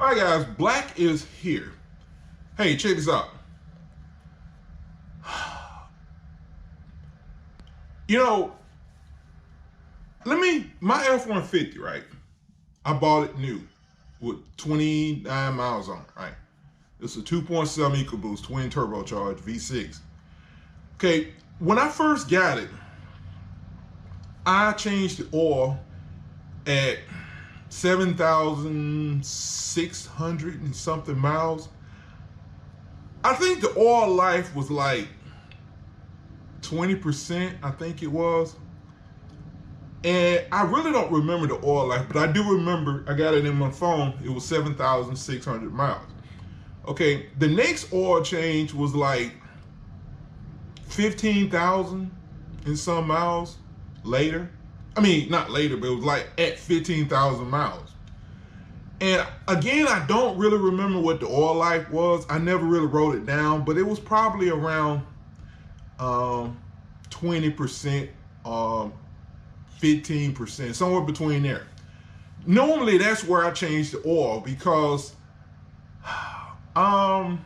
All right, guys, black is here. Hey, check this out. You know, my F-150, right? I bought it new with 29 miles on it, right? It's a 2.7 EcoBoost, twin turbocharged V6. Okay, when I first got it, I changed the oil at 7,600 and something miles. I think the oil life was like 20%, I think it was. And I really don't remember the oil life, but I do remember, I got it in my phone, it was 7,600 miles. Okay, the next oil change was like 15,000 and some miles later. I mean, not later, but it was like at 15,000 miles. And again, I don't really remember what the oil life was. I never really wrote it down, but it was probably around 20%, 15%, somewhere between there. Normally, that's where I change the oil because I don't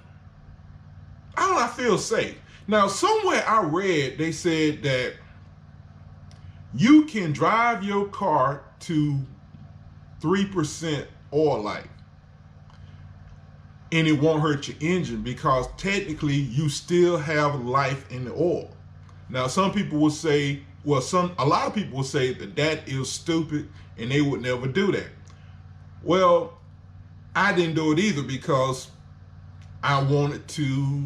know, I feel safe. Now, somewhere I read, they said that you can drive your car to 3% oil life and it won't hurt your engine because technically you still have life in the oil. Now, some people will say, well, a lot of people will say that that is stupid and they would never do that. Well, I didn't do it either because I wanted to,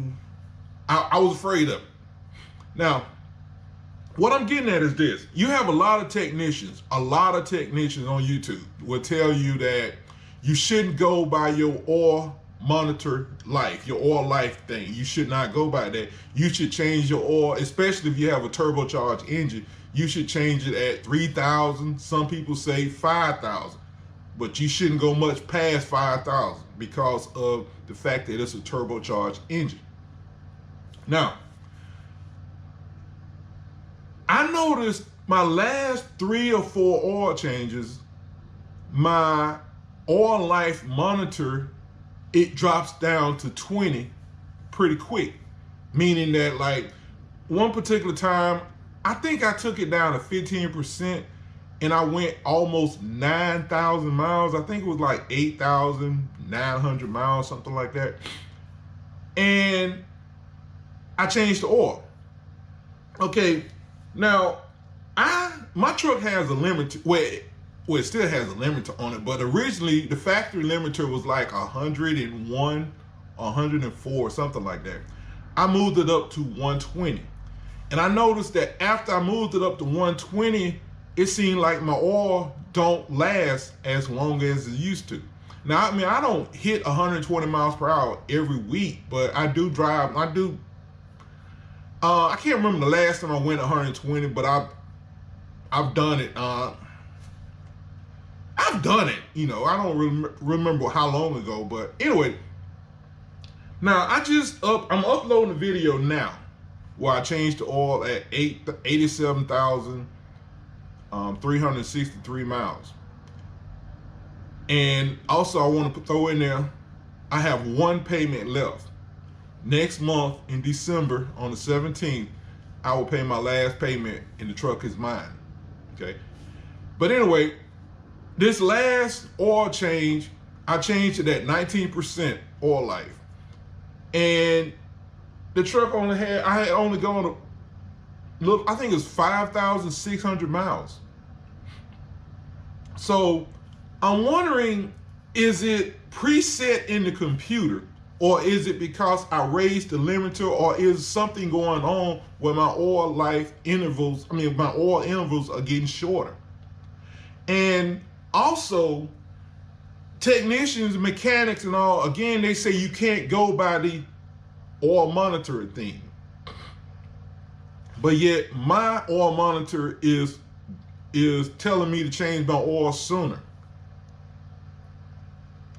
I was afraid of it. Now, what I'm getting at is this. You have a lot of technicians on YouTube will tell you that you shouldn't go by your oil monitor life, your oil life thing. You should not go by that. You should change your oil, especially if you have a turbocharged engine. You should change it at 3,000. Some people say 5,000, but you shouldn't go much past 5,000 because of the fact that it's a turbocharged engine. Now, I noticed my last 3 or 4 oil changes, my oil life monitor, it drops down to 20 pretty quick. Meaning that like one particular time, I think I took it down to 15% and I went almost 9,000 miles. I think it was like 8,900 miles, something like that. And I changed the oil. Okay. Now, my truck has a limiter, well, it still has a limiter on it, but originally the factory limiter was like 101, 104, something like that. I moved it up to 120. And I noticed that after I moved it up to 120, it seemed like my oil don't last as long as it used to. Now, I mean, I don't hit 120 miles per hour every week, but I do drive, I can't remember the last time I went 120, but I've done it. I've done it. You know, I don't remember how long ago, but anyway. Now I'm uploading a video now where I changed the oil at 87,363 miles. And also I want to throw in there, I have one payment left. Next month in December on the 17th, I will pay my last payment and the truck is mine, okay? But anyway, this last oil change, I changed it at 19% oil life. And the truck I had only gone, I think it's 5,600 miles. So I'm wondering, is it preset in the computer? Or is it because I raised the limiter, or is something going on where my oil intervals are getting shorter? And also, technicians, mechanics and all, again, they say you can't go by the oil monitor thing. But yet my oil monitor is telling me to change my oil sooner.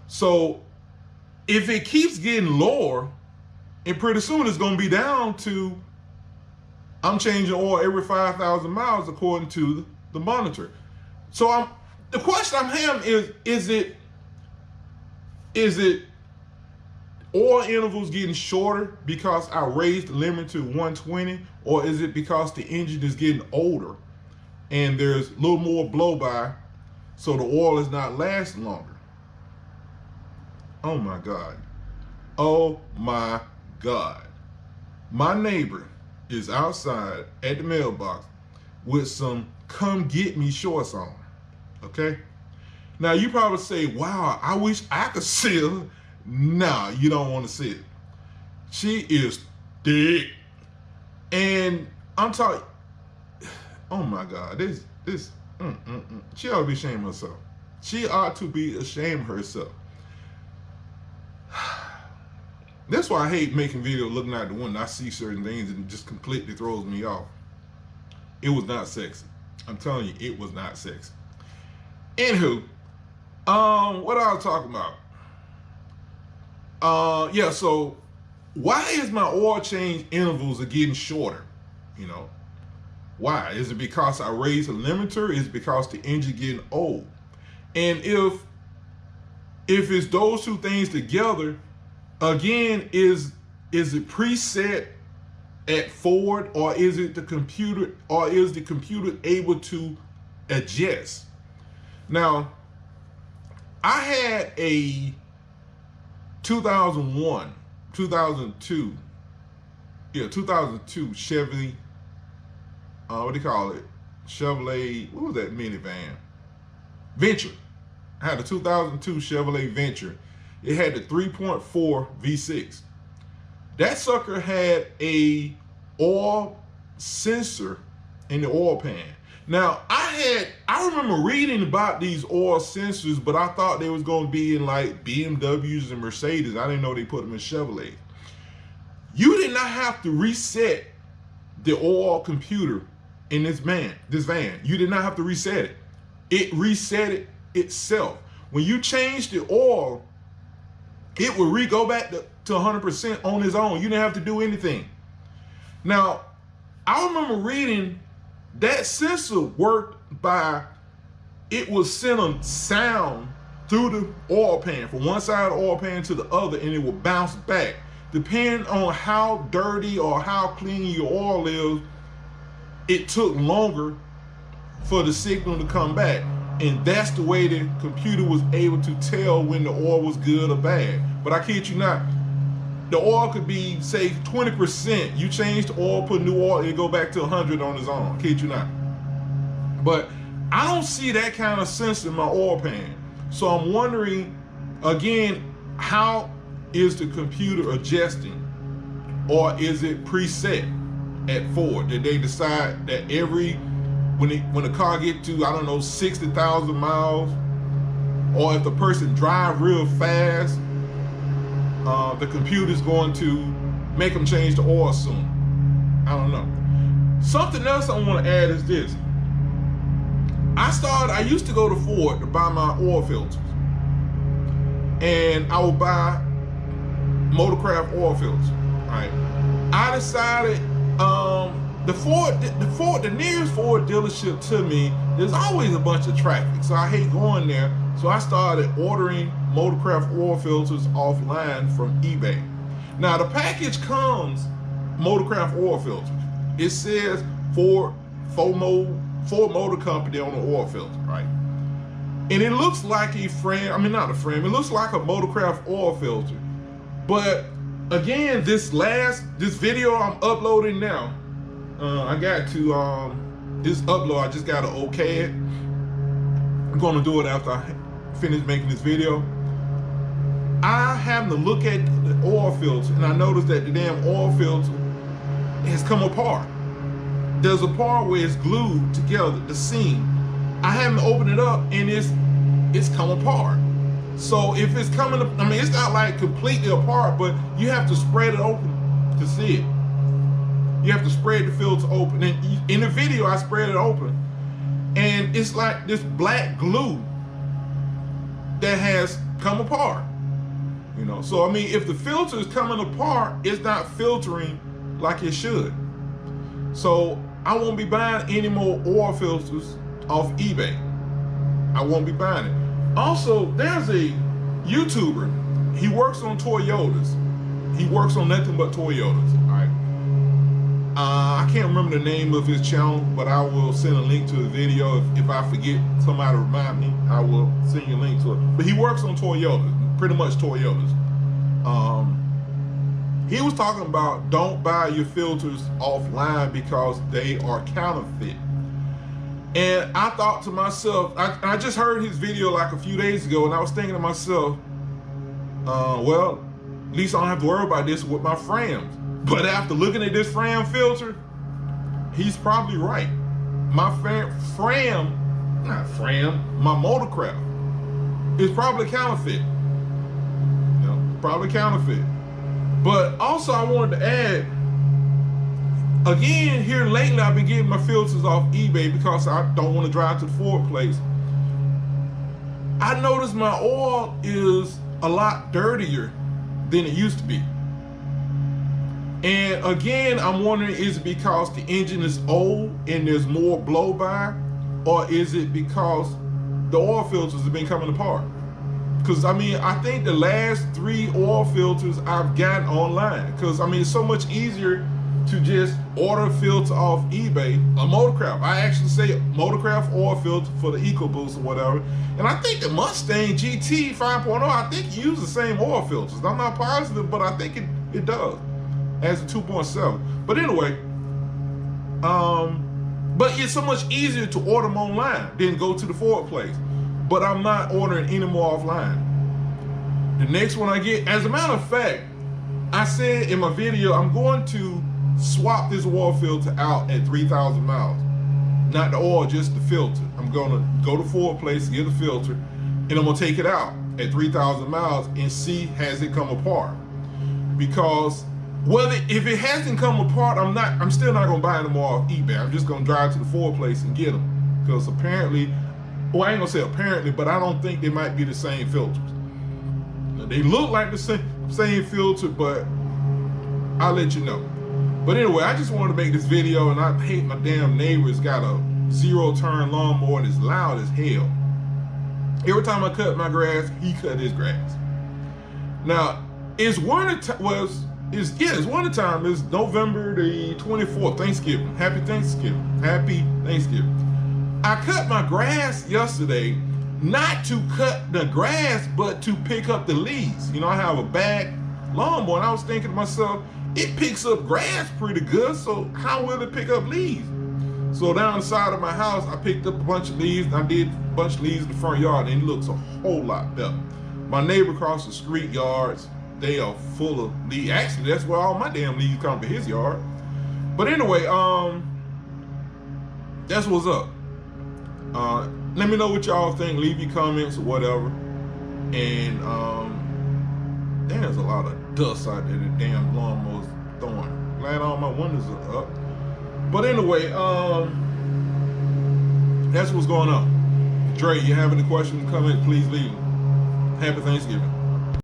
So if it keeps getting lower, and pretty soon it's going to be down to, I'm changing oil every 5,000 miles according to the monitor. So the question I'm having is Is it oil intervals getting shorter because I raised the limit to 120, or is it because the engine is getting older and there's a little more blow by, so the oil is not lasting longer? Oh my God. Oh my God. My neighbor is outside at the mailbox with some come get me shorts on. Okay? Now you probably say, wow, I wish I could see her. Nah, you don't want to see it. She is thick. And I'm talking, oh my God, she ought to be ashamed of herself. She ought to be ashamed of herself. That's why I hate making videos looking out the window. I see certain things and it just completely throws me off. It was not sexy. I'm telling you, it was not sexy. Anywho, what I was talking about? Yeah, so why is my oil change intervals are getting shorter? You know, why? Is it because I raised the limiter? Is it because the engine getting old? And if it's those two things together, again, is it preset at Ford, or is it the computer, or is the computer able to adjust? Now, I had a 2002 Chevy, what do you call it? Chevrolet, what was that minivan? Venture. I had a 2002 Chevrolet Venture. It had the 3.4 V6. That sucker had a oil sensor in the oil pan. Now, I remember reading about these oil sensors, but I thought they was going to be in like BMWs and Mercedes. I didn't know they put them in Chevrolet. You did not have to reset the oil computer in this van. You did not have to reset it. It reset it itself. When you change the oil, it will go back to 100% on its own. You didn't have to do anything. Now, I remember reading that sensor worked by, it would send a sound through the oil pan, from one side of the oil pan to the other, and it would bounce back. Depending on how dirty or how clean your oil is, it took longer for the signal to come back. And that's the way the computer was able to tell when the oil was good or bad. But I kid you not, the oil could be, say, 20%. You change the oil, put new oil, it go back to 100 on its own. I kid you not. But I don't see that kind of sensor in my oil pan. So I'm wondering, again, how is the computer adjusting? Or is it preset at Ford? Did they decide that when the car get to, I don't know, 60,000 miles, or if the person drive real fast, the computer's going to make them change the oil soon? I don't know. Something else I want to add is this. I used to go to Ford to buy my oil filters, and I would buy Motorcraft oil filters. All right. I decided the nearest Ford dealership to me, there's always a bunch of traffic, so I hate going there. So I started ordering Motorcraft oil filters offline from eBay. Now the package comes Motorcraft oil filters. It says Ford Motor Company on the oil filter, right? And it looks like it looks like a Motorcraft oil filter. But again, this video I'm uploading now, I got to this upload, I just got to okay it. I'm gonna do it after I finish making this video. I happened to look at the oil filter, and I noticed that the damn oil filter has come apart. There's a part where it's glued together, the seam. I haven't opened it up, and it's come apart. So if it's coming up, it's not like completely apart, but you have to spread it open to see it. You have to spread the filter open. And in the video, I spread it open, and it's like this black glue that has come apart. You know, so if the filter is coming apart, it's not filtering like it should. So I won't be buying any more oil filters off eBay. I won't be buying it. Also, there's a YouTuber he works on Toyotas. He works on nothing but Toyotas. All right. I can't remember the name of his channel, but I will send a link to the video. If I forget, somebody remind me, I will send you a link to it. But he works on Toyotas, pretty much Toyotas. He was talking about don't buy your filters offline because they are counterfeit. And I thought to myself, I just heard his video like a few days ago, and I was thinking to myself, well, at least I don't have to worry about this with my frames. But after looking at this Fram filter, he's probably right. My my Motorcraft is probably counterfeit. You know, probably counterfeit. But also I wanted to add, again, here lately I've been getting my filters off eBay because I don't want to drive to the Ford place. I noticed my oil is a lot dirtier than it used to be. And again, I'm wondering, is it because the engine is old and there's more blow by, or is it because the oil filters have been coming apart? Because I mean, I think the last 3 oil filters I've gotten online, because I mean, it's so much easier to just order a filter off eBay, a Motorcraft. I actually say Motorcraft oil filter for the EcoBoost or whatever. And I think the Mustang GT 5.0, I think it uses the same oil filters. I'm not positive, but I think it does. As a 2.7. But anyway, but it's so much easier to order them online than go to the Ford place. But I'm not ordering any more offline. The next one I get, as a matter of fact, I said in my video, I'm going to swap this oil filter out at 3,000 miles. Not the oil, just the filter. I'm gonna go to Ford place, get a filter, and I'm gonna take it out at 3,000 miles and see has it come apart. Because if it hasn't come apart, I'm still not gonna buy them more off eBay. I'm just gonna drive to the Ford place and get them. Because apparently, well, I ain't gonna say apparently, but I don't think they might be the same filters. Now, they look like the same filter, but I'll let you know. But anyway, I just wanted to make this video, and I hate my damn neighbor's got a 0-turn lawnmower and it's loud as hell. Every time I cut my grass, he cut his grass. Now, it's winter time. It's winter time. It's November the 24th, Thanksgiving. Happy Thanksgiving. Happy Thanksgiving. I cut my grass yesterday, not to cut the grass, but to pick up the leaves. You know, I have a bag lawnmower, and I was thinking to myself, it picks up grass pretty good, so how will it pick up leaves? So down the side of my house, I picked up a bunch of leaves. I did a bunch of leaves in the front yard, and it looks a whole lot better. My neighbor across the street yards, they are full of leaves. Actually, that's where all my damn leaves come from, his yard. But anyway, that's what's up. Let me know what y'all think. Leave your comments or whatever. And damn, there's a lot of dust out there. The damn lawnmower's throwing. Glad all my windows are up. But anyway, that's what's going on. Dre, you have any questions or comments? Please leave them. Happy Thanksgiving.